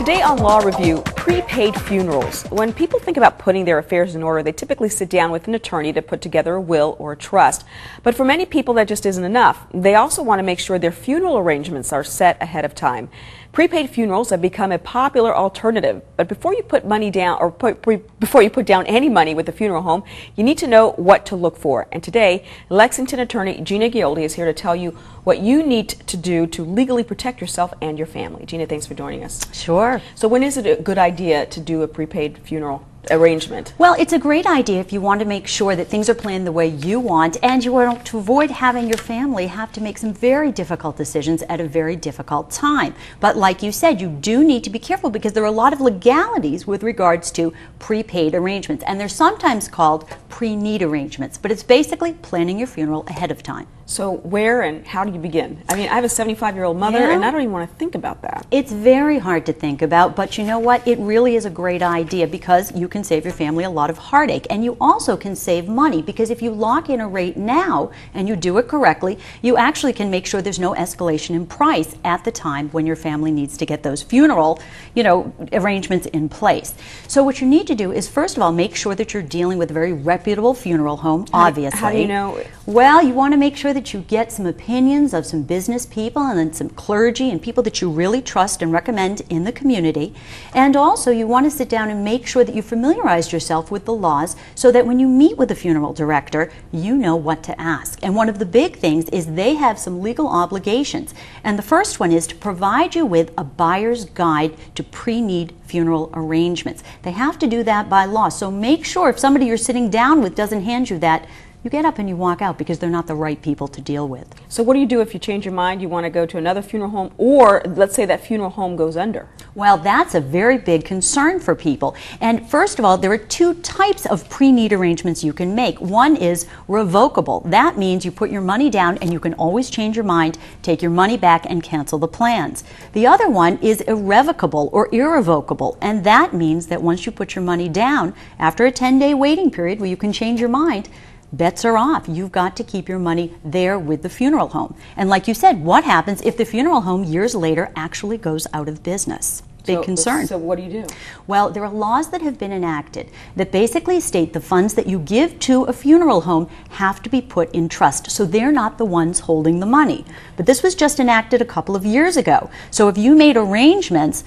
Today on Law Review, prepaid funerals. When people think about putting their affairs in order, they typically sit down with an attorney to put together a will or a trust. But for many people, that just isn't enough. They also want to make sure their funeral arrangements are set ahead of time. Prepaid funerals have become a popular alternative, but before you put money down or before you put down any money with a funeral home, you need to know what to look for. And today, Lexington attorney Gina Ghioldi is here to tell you what you need to do to legally protect yourself and your family. Gina, thanks for joining us. Sure. So when is it a good idea to do a prepaid funeral arrangement? Well, it's a great idea if you want to make sure that things are planned the way you want, and you want to avoid having your family have to make some very difficult decisions at a very difficult time. But like you said, you do need to be careful because there are a lot of legalities with regards to prepaid arrangements, and they're sometimes called pre-need arrangements, but it's basically planning your funeral ahead of time. So where and how do you begin? I mean, I have a 75-year-old mother, and I don't even want to think about that. It's very hard to think about, but you know what? It really is a great idea because you can save your family a lot of heartache, and you also can save money because if you lock in a rate now and you do it correctly, you actually can make sure there's no escalation in price at the time when your family needs to get those funeral, arrangements in place. So what you need to do is, first of all, make sure that you're dealing with a very reputable funeral home, obviously. How do you know? Well, you want to make sure that you get some opinions of some business people and then some clergy and people that you really trust and recommend in the community. And also you want to sit down and make sure that you familiarize yourself with the laws so that when you meet with a funeral director, you know what to ask. And one of the big things is they have some legal obligations. And the first one is to provide you with a buyer's guide to pre-need funeral arrangements. They have to do that by law. So make sure if somebody you're sitting down with doesn't hand you that, you get up and you walk out because they're not the right people to deal with. So what do you do if you change your mind, you want to go to another funeral home, or let's say that funeral home goes under? Well, that's a very big concern for people. And first of all, there are two types of pre-need arrangements you can make. One is revocable. That means you put your money down and you can always change your mind, take your money back, and cancel the plans. The other one is irrevocable or irrevocable, and that means that once you put your money down, after a 10-day waiting period where you can change your mind, bets are off. You've got to keep your money there with the funeral home. And like you said, what happens if the funeral home years later actually goes out of business? Big concern. So what do you do? Well, there are laws that have been enacted that basically state the funds that you give to a funeral home have to be put in trust. So they're not the ones holding the money. But this was just enacted a couple of years ago. So if you made arrangements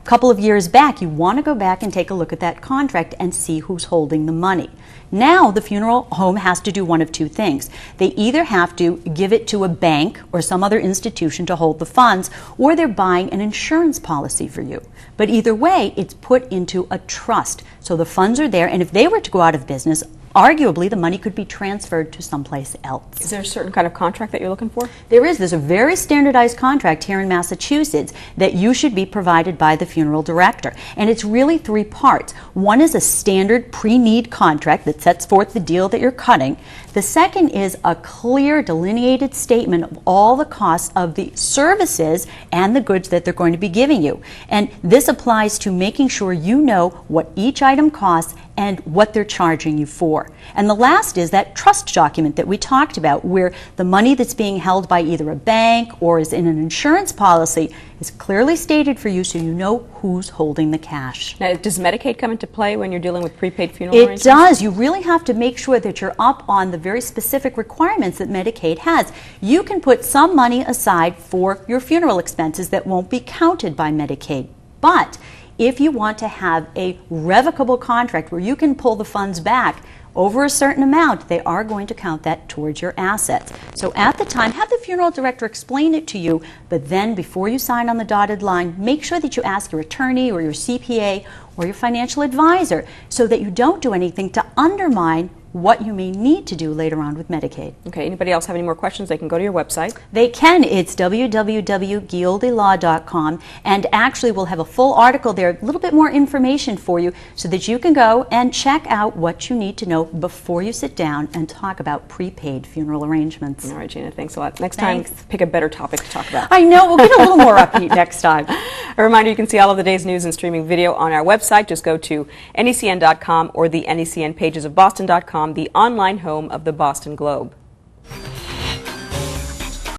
a couple of years back, you want to go back and take a look at that contract and see who's holding the money. Now the funeral home has to do one of two things. They either have to give it to a bank or some other institution to hold the funds, or they're buying an insurance policy for you. But either way, it's put into a trust. So the funds are there, and if they were to go out of business, arguably the money could be transferred to someplace else. Is there a certain kind of contract that you're looking for? There is. There's a very standardized contract here in Massachusetts that you should be provided by the funeral director. And it's really three parts. One is a standard pre-need contract that sets forth the deal that you're cutting. The second is a clear delineated statement of all the costs of the services and the goods that they're going to be giving you. And this applies to making sure you know what each item costs and what they're charging you for. And the last is that trust document that we talked about, where the money that's being held by either a bank or is in an insurance policy is clearly stated for you so you know who's holding the cash. Now, does Medicaid come into play when you're dealing with prepaid funeral arrangements? It does. You really have to make sure that you're up on the very specific requirements that Medicaid has. You can put some money aside for your funeral expenses that won't be counted by Medicaid. But if you want to have a revocable contract where you can pull the funds back over a certain amount, they are going to count that towards your assets. So at the time, have the funeral director explain it to you, but then before you sign on the dotted line, make sure that you ask your attorney or your CPA or your financial advisor so that you don't do anything to undermine what you may need to do later on with Medicaid. Okay, anybody else have any more questions? They can go to your website. They can. It's www.ghioldilaw.com, and actually we'll have a full article there, a little bit more information for you so that you can go and check out what you need to know before you sit down and talk about prepaid funeral arrangements. All right, Gina, thanks a lot. Next time, pick a better topic to talk about. I know, we'll get a little more upbeat next time. A reminder, you can see all of the day's news and streaming video on our website. Just go to NECN.com or the NECN pages of Boston.com, the online home of the Boston Globe.